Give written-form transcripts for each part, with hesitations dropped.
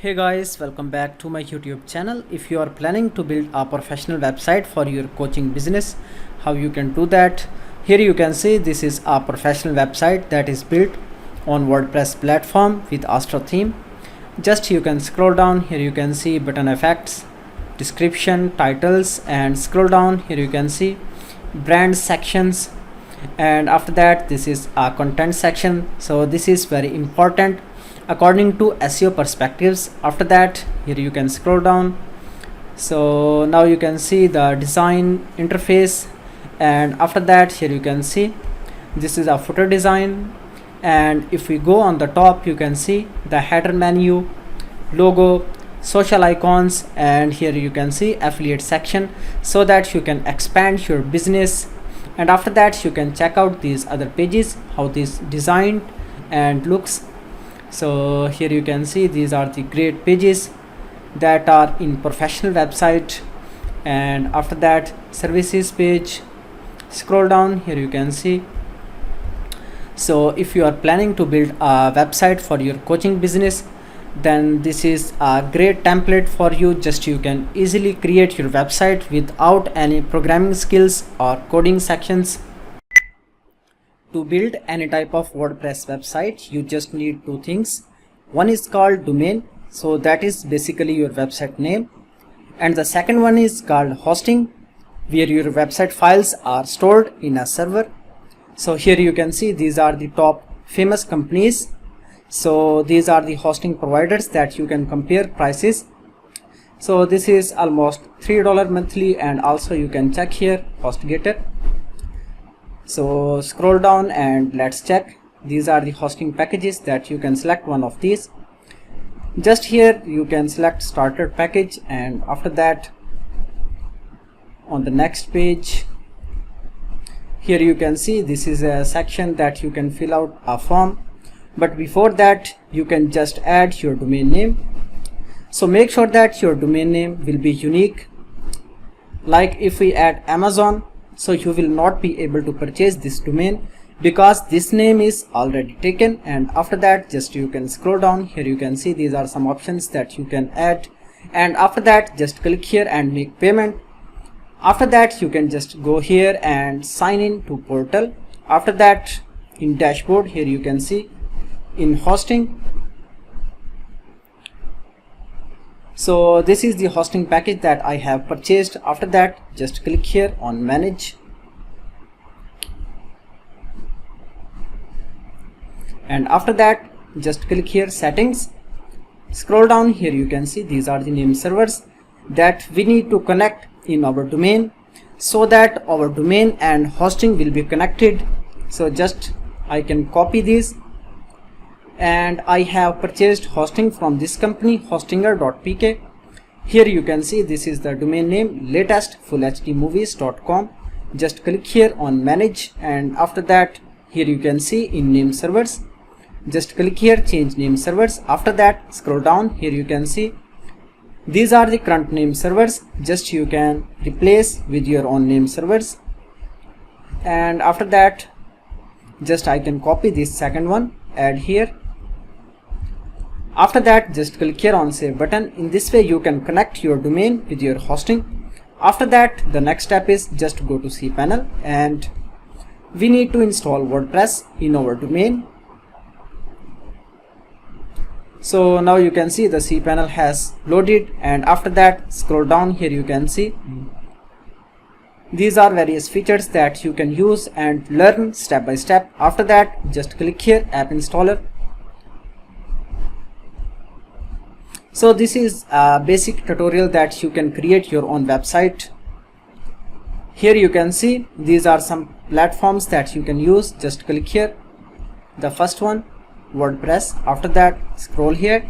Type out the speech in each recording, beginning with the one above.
Hey guys, welcome back to my YouTube channel. If you are planning to build a professional website for your coaching business, how you can do that? Here you can see this is a professional website that is built on WordPress platform with Astro theme. Just you can scroll down. Here you can see button effects, description, titles, and scroll down. Here you can see brand sections, and after that this is a content section. So this is very important according to SEO perspectives. After that, here you can scroll down. So now you can see the design interface, and after that here you can see this is a footer design. And if we go on the top, you can see the header menu, logo, social icons, and here you can see affiliate section, so that you can expand your business. And after that you can check out these other pages, how this designed and looks. So here you can see these are the great pages that are in professional website. And after that, services page, scroll down. Here you can see, so if you are planning to build a website for your coaching business, then this is a great template for you. Just you can easily create your website without any programming skills or coding sections. To build any type of WordPress website, you just need two things. One is called domain, so that is basically your website name, and the second one is called hosting, where your website files are stored in a server. So here you can see these are the top famous companies. So these are the hosting providers that you can compare prices. So this is almost $3 monthly, and also you can check here HostGator. So scroll down and let's check. These are the hosting packages that you can select one of these. Just here you can select starter package, and after that on the next page, here you can see this is a section that you can fill out a form. But before that, you can just add your domain name. So make sure that your domain name will be unique. Like if we add Amazon, so you will not be able to purchase this domain because this name is already taken. And after that, just you can scroll down. Here you can see these are some options that you can add, and after that just click here and make payment. After that you can just go here and sign in to portal. After that, in dashboard, here you can see in hosting, so this is the hosting package that I have purchased. After that, just click here on manage, and after that just click here settings. Scroll down. Here you can see these are the name servers that we need to connect in our domain, so that our domain and hosting will be connected. So just I can copy these, and I have purchased hosting from this company, hostinger.pk. Here you can see this is the domain name, latestfullhdmovies.com. just click here on manage, and after that here you can see in name servers, just click here change name servers. After that scroll down. Here you can see these are the current name servers, just you can replace with your own name servers. And after that just I can copy this second one, add here. After that just click here on save button. In this way you can connect your domain with your hosting. After that, the next step is just go to cPanel, and we need to install WordPress in our domain. So now you can see the cPanel has loaded, and after that scroll down. Here you can see these are various features that you can use and learn step by step. After that just click here app installer. So this is a basic tutorial that you can create your own website. Here you can see these are some platforms that you can use. Just click here, the first one, WordPress. After that scroll here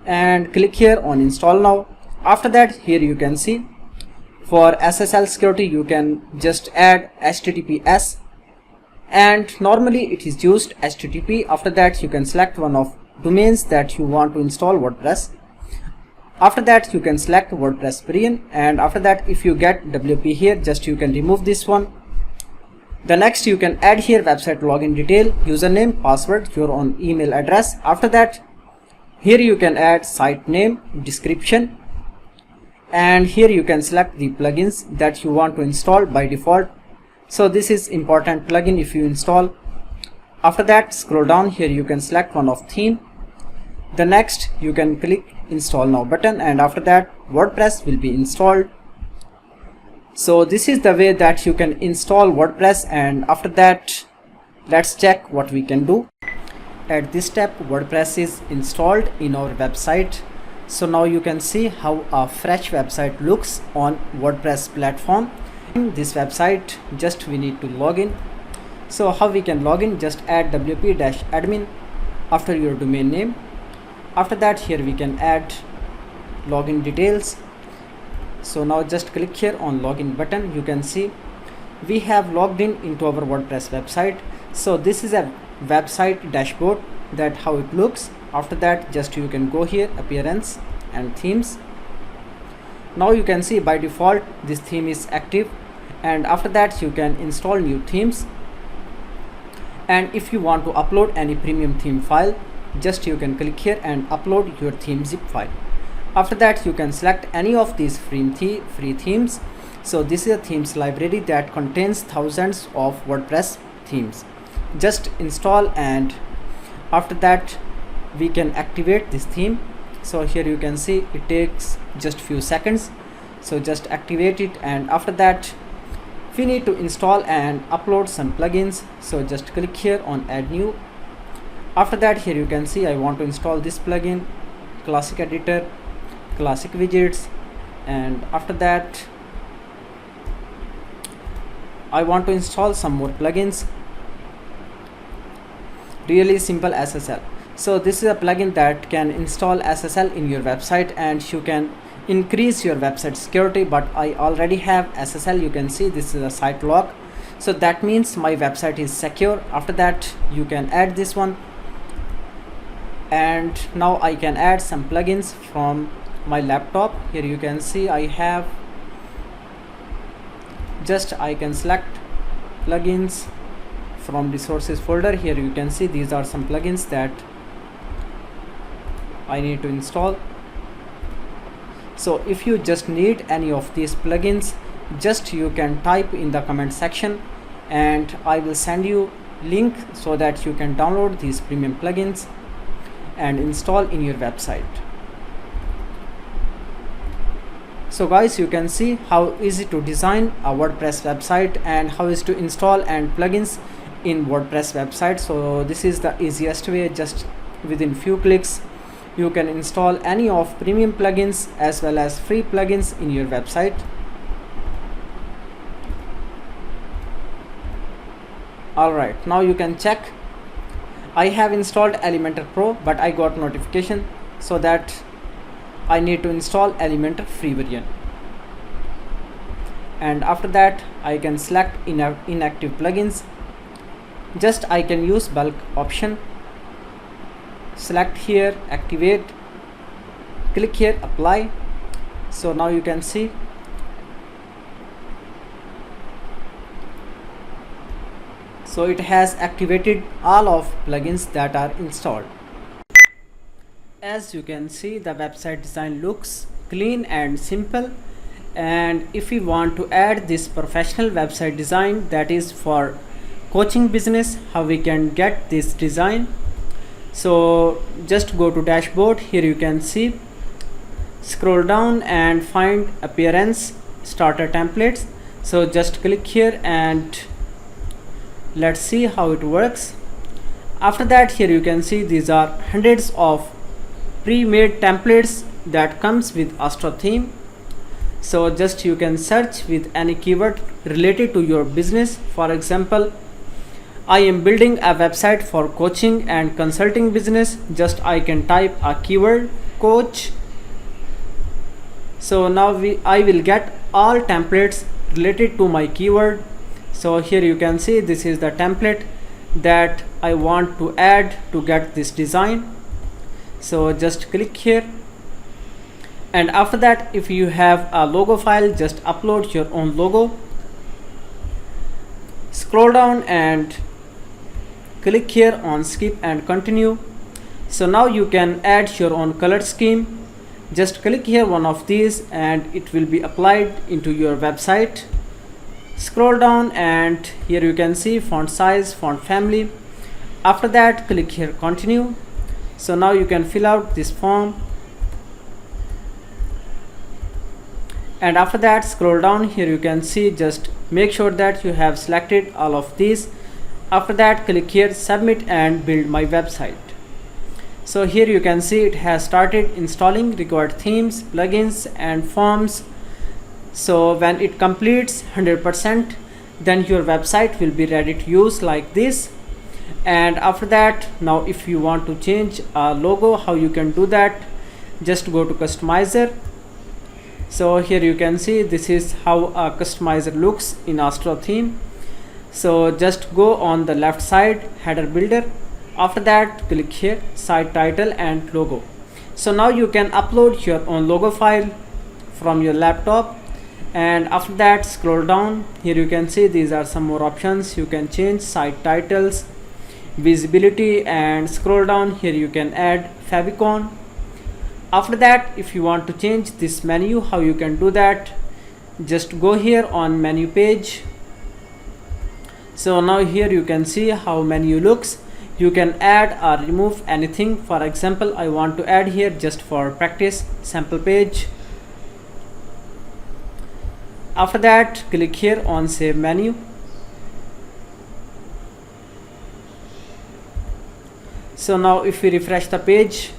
and click here on install now. After that, here you can see for SSL security you can just add HTTPS, and normally it is used HTTP. After that you can select one of domains that you want to install WordPress. After that you can select WordPress variant, and after that if you get WP here, just you can remove this one. The next, you can add here website login detail, username, password, your own email address. After that, here you can add site name, description, and here you can select the plugins that you want to install by default. So this is important plugin if you install. After that, scroll down, here you can select one of theme. The next, you can click install now button, and after that WordPress will be installed. So this is the way that you can install WordPress, and after that let's check what we can do. At this step, WordPress is installed in our website. So now you can see how a fresh website looks on WordPress platform. In this website, just we need to log in. So how we can log in? Just add wp-admin after your domain name. After that, here we can add login details. So now just click here on login button. You can see we have logged in into our WordPress website. So this is a website dashboard, that how it looks. After that, just you can go here, appearance and themes. Now you can see by default this theme is active, and after that you can install new themes. And if you want to upload any premium theme file, just you can click here and upload your theme zip file. After that, you can select any of these free themes. So this is a themes library that contains thousands of WordPress themes. Just install, and after that we can activate this theme. So here you can see it takes just few seconds. So just activate it, and after that we need to install and upload some plugins. So just click here on add new. After that, here you can see I want to install this plugin, classic editor, classic widgets, and after that I want to install some more plugins. Really simple SSL. So this is a plugin that can install SSL in your website, and you can increase your website security. But I already have SSL. You can see this is a site lock, so that means my website is secure. After that, you can add this one, and now I can add some plugins from my laptop. Here you can see I have, just I can select plugins from resources folder. Here you can see these are some plugins that I need to install. So if you just need any of these plugins, just you can type in the comment section, and I will send you link so that you can download these premium plugins and install in your website. So guys, you can see how easy to design a WordPress website and how is to install and plugins in WordPress website. So this is the easiest way. Just within few clicks you can install any of premium plugins as well as free plugins in your website. Alright, now you can check. I have installed Elementor Pro, but I got notification so that I need to install Elementor free version. And after that, I can select inactive plugins. Just I can use bulk option. Select here, activate, click here, apply. So now you can see so it has activated all of plugins that are installed. As you can see, the website design looks clean and simple. And if we want to add this professional website design that is for coaching business, how we can get this design? So just go to dashboard. Here you can see, scroll down and find appearance, starter templates. So just click here and let's see how it works. After that, here you can see these are hundreds of pre-made templates that comes with Astro theme. So just you can search with any keyword related to your business. For example, I am building a website for coaching and consulting business. Just I can type a keyword coach. So now I will get all templates related to my keyword. So here you can see this is the template that I want to add to get this design. So just click here, and after that, if you have a logo file, just upload your own logo. Scroll down and click here on skip and continue. So now you can add your own color scheme. Just click here one of these and it will be applied into your website. Scroll down and here you can see font size, font family. After that, click here continue. So now you can fill out this form, and after that scroll down. Here you can see, just make sure that you have selected all of these. After that, click here submit and build my website. So here you can see it has started installing required themes, plugins and forms. So when it completes 100%, then your website will be ready to use like this. And after that, now if you want to change a logo, how you can do that? Just go to customizer. So here you can see this is how a customizer looks in Astro theme. So just go on the left side, header builder. After that, click here site title and logo. So now you can upload your own logo file from your laptop. And after that, scroll down. Here you can see these are some more options. You can change site titles, visibility, and scroll down. Here you can add favicon. After that, if you want to change this menu, how you can do that? Just go here on menu page. So now here you can see how menu looks. You can add or remove anything. For example, I want to add here, just for practice, sample page. After that, click here on save menu. So now if we refresh the page,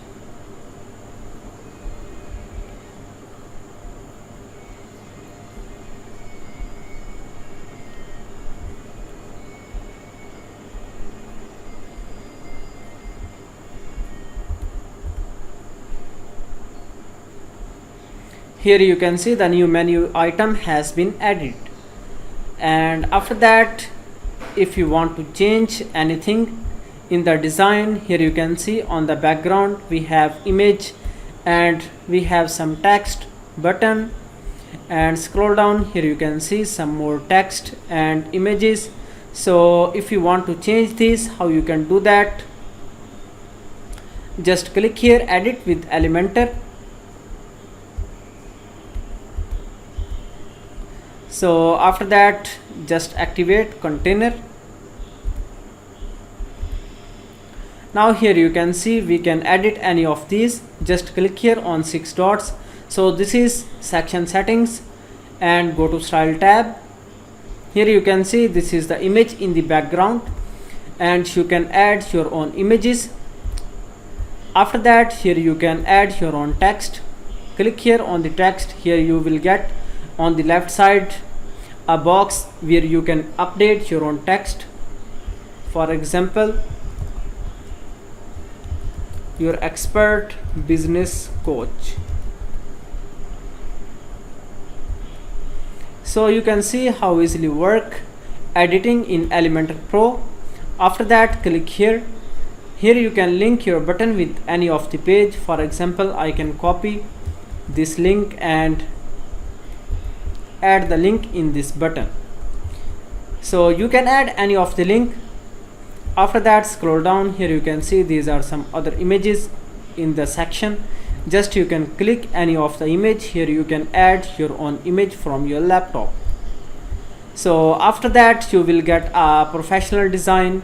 here you can see the new menu item has been added. And after that, if you want to change anything in the design, here you can see on the background we have image and we have some text button. And scroll down, here you can see some more text and images. So if you want to change this, how you can do that? Just click here edit with Elementor. So after that, just activate container. Now here you can see we can edit any of these. Just click here on 6 dots. So this is section settings and go to style tab. Here you can see this is the image in the background and you can add your own images. After that, here you can add your own text. Click here on the text. Here you will get on the left side a box where you can update your own text. For example, your expert business coach. So you can see how easily work editing in Elementor Pro. After that, click here. Here you can link your button with any of the page. For example, I can copy this link and add the link in this button. So you can add any of the link. After that, scroll down. Here you can see these are some other images in the section. Just you can click any of the image. Here you can add your own image from your laptop. So after that, you will get a professional design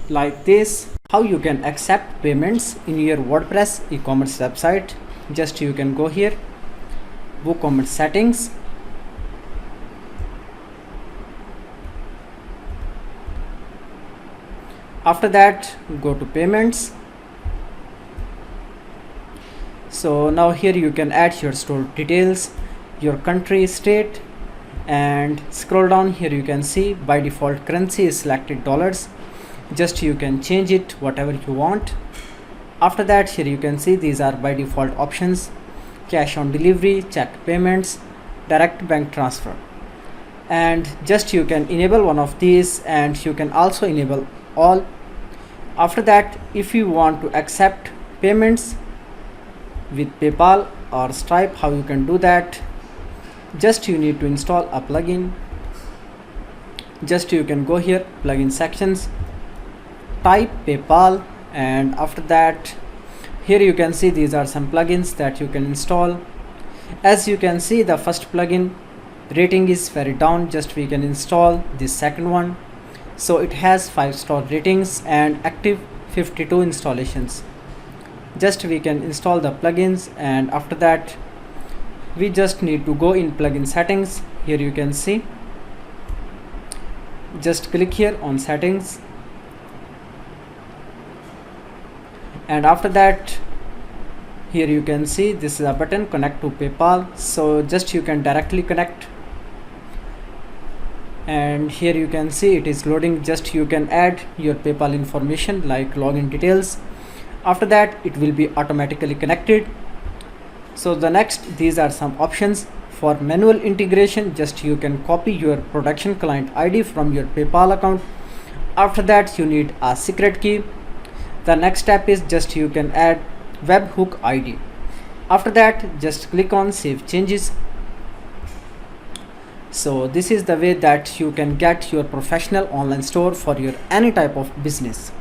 like this. How you can accept payments in your WordPress e-commerce website? Just you can go here, WooCommerce settings. After that, go to payments. So now here you can add your store details, your country, state, and scroll down. Here you can see by default currency is selected dollars. Just you can change it whatever you want. After that, here you can see these are by default options: cash on delivery, check payments, direct bank transfer. And just you can enable one of these and you can also enable all. After that, if you want to accept payments with PayPal or Stripe, how you can do that? Just you need to install a plugin Just you can go here, plugin sections, type PayPal, and after that here you can see these are some plugins that you can install. As you can see, the first plugin rating is very down. Just we can install the second one. So it has 5-star ratings and active 52 installations. Just we can install the plugins, and after that we just need to go in plugin settings. Here you can see, just click here on settings, and after that here you can see this is a button connect to PayPal. So just you can directly connect, and here you can see it is loading. Just you can add your PayPal information like login details. After that it will be automatically connected. So the next, these are some options for manual integration. Just you can copy your production client ID from your PayPal account. After that you need a secret key. The next step is just you can add webhook ID. After that just click on save changes. So this is the way that you can get your professional online store for your any type of business.